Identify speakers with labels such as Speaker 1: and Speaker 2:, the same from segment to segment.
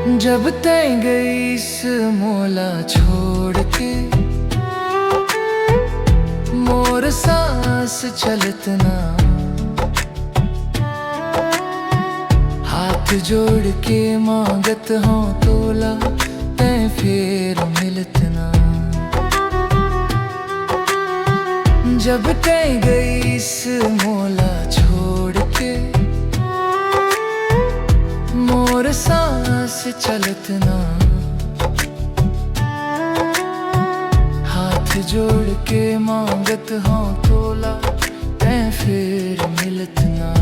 Speaker 1: जब तय गई इस मोला छोड़ के, मोर सांस चलत ना। हाथ जोड़ के मांगत हूँ तोला, तय फिर मिलत ना। जब तय गई इस मोला छोड़ के, मोर सांस चलत ना। हाथ जोड़ के मांगत हूँ तोला, तय फिर मिलत ना।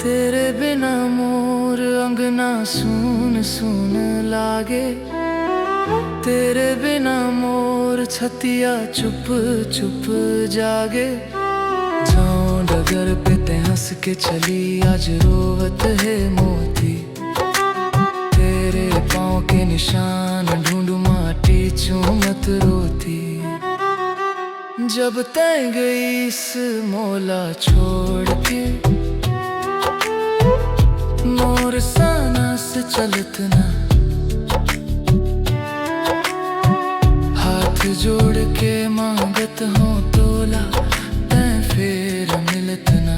Speaker 1: तेरे बिना मोर अंगना सुन सुन लागे। तेरे बिना मोर छतिया चुप चुप जागे। जाऊं डगर पे ते हंस के चली, आज रोवत है मोती। तेरे पाँव के निशान ढूंढूं माटी चूमत रोती। जब तय गई इस मोला छोड़ के, मोर सांस चलत ना। हाथ जोड़ के मांगत हूँ तोला, तय फिर मिलत ना।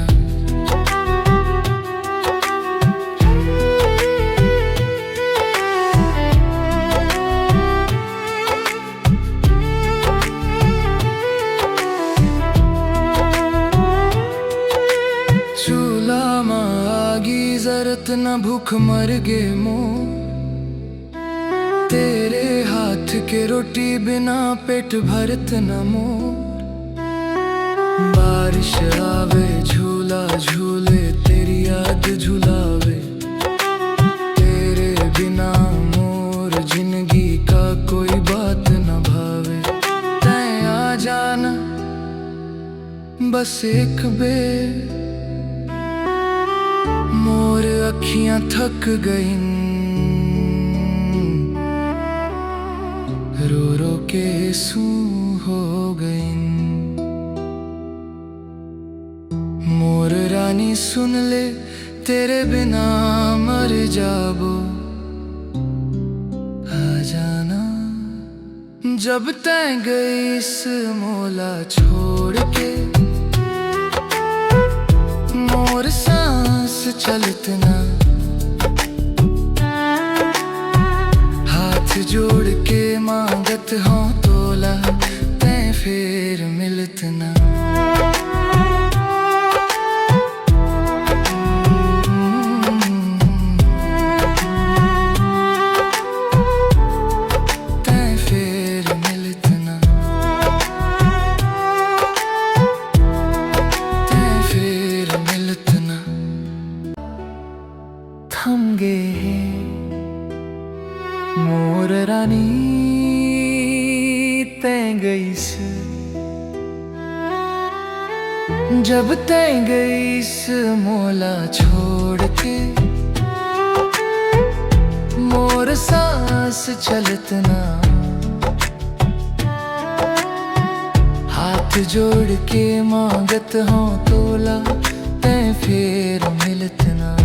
Speaker 1: चूल्हा मागी जरत न भूख मर गे मुँह। तेरे हाथ के रोटी बिना पेट भरत न मोर। बारिश आवे झूला झूले, तेरी याद झुलावे। तेरे बिना मोर जिंदगी का कोई बात न भावे। तय आ जाना बस एक बेर, मोर अखियां थक गईं। रो रो के सूं हो गईं। मोर रानी सुन ले, तेरे बिना मर जाबो। आ जाना जब तय गई इस मोला छोड़ के, मोर सांस चलत ना। हाथ जोड़ के मांगत हूँ तोला, तय फिर मिलत ना। तय फिर मिलत ना। तय फिर मिलत ना। थम गे मोर रानी तय गई से। जब तय गई इस मोला छोड़ के, मोर सांस चलत ना। हाथ जोड़ के मांगत हूँ तोला, तय फिर मिलत ना।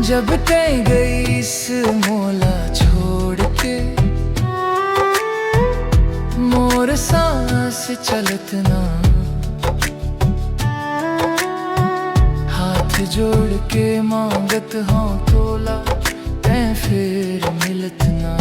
Speaker 1: जब तय गई इस मोला छोड़ के, मोर सांस चलत ना। हाथ जोड़ के मांगत हूँ तोला, तय फिर मिलत ना।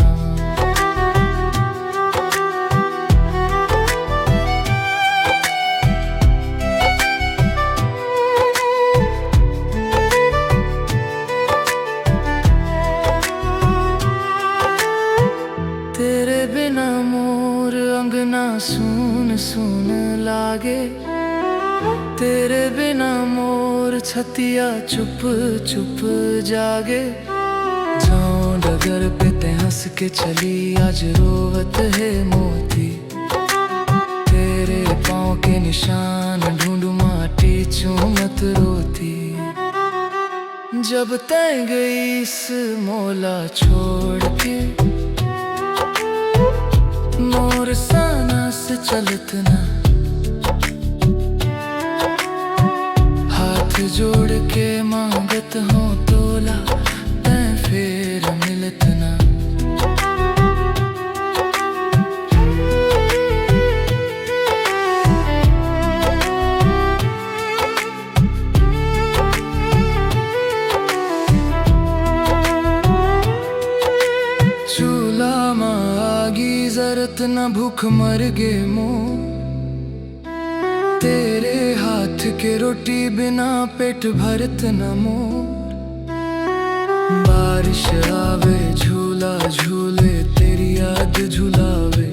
Speaker 1: तेरे बिना मोर अंगना सुन सुन लागे। तेरे बिना मोर छतिया चुप चुप जागे। जाऊं डगर पे ते हंस के चली, आज रोवत है मोती। तेरे पाँव के निशान ढूंढूं माटी चूमत रोती। जब तय गई इस मोला छोड़ के, मोर साना से चलत ना, हाथ जोड़ के मांगत हो तोला, तय फिर मिलत ना। चूल्हा मागी जरत न भूख मर गे मुँह, तेरे हाथ के रोटी बिना पेट भरत न मोर। बारिश आवे झूला झूले तेरी याद झुलावे,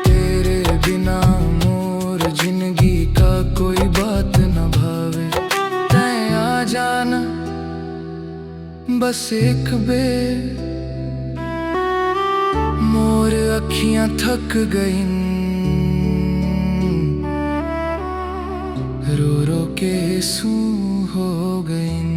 Speaker 1: तेरे बिना मोर जिंदगी का कोई बात न भावे। तैं आ जाना बस एक बेर, मोर अखियां थक गईं, रो रो के सूं हो गईं।